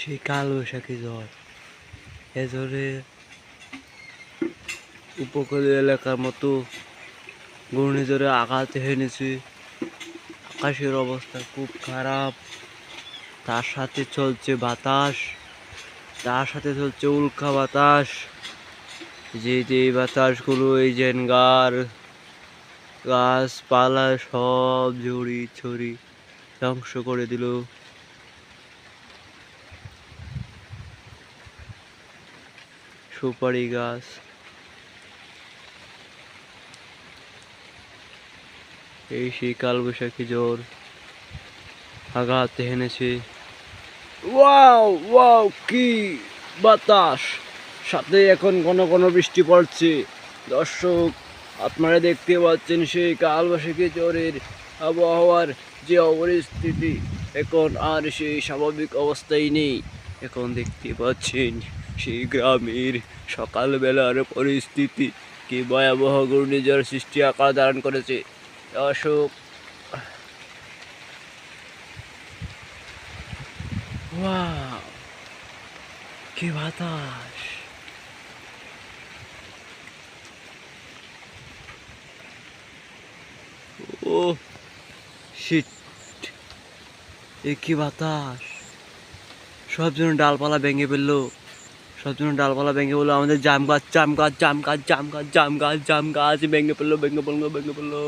সেই কালবৈশাখী ঝড়, এ ঝড়ে উপকূলীয় এলাকার মতো ঘূর্ণিঝড়ে আঘাত হেনেছে। আকাশের অবস্থা খুব খারাপ, তার সাথে চলছে বাতাস, তার সাথে চলছে উল্কা বাতাস। যে বাতাসগুলো এই জেনগার গাছপালা সব ঝুড়ি ছড়ি ধ্বংস করে দিল। সুপারি গাছ, এই সেই কালবৈশাখী ঝড় আঘাত হেনেছে। ওয়াও ওয়াও, কি বাতাস, সাথে এখন ঘন ঘন বৃষ্টি পড়ছে। দর্শক, আপনারা দেখতে পাচ্ছেন সেই কালবৈশাখী ঝড়ের আবহাওয়ার যে পরিস্থিতি, এখন আর সেই স্বাভাবিক অবস্থায় নেই। এখন দেখতে পাচ্ছেন সেই গ্রামের সকালবেলার পরিস্থিতি, কি ভয়াবহ ঘূর্ণিঝড় সৃষ্টি আকার ধারণ করেছে। দর্শক, ওয়াও, কি বাতাস! ও শিট, এ কি বাতাস! সব যেন ডালপালা ভেঙে ফেললো, সব যেন ডালপালা ভেঙে ফেললো। আমাদের জাম গাছ ভেঙে ফেললো, ভেঙে ফেললো।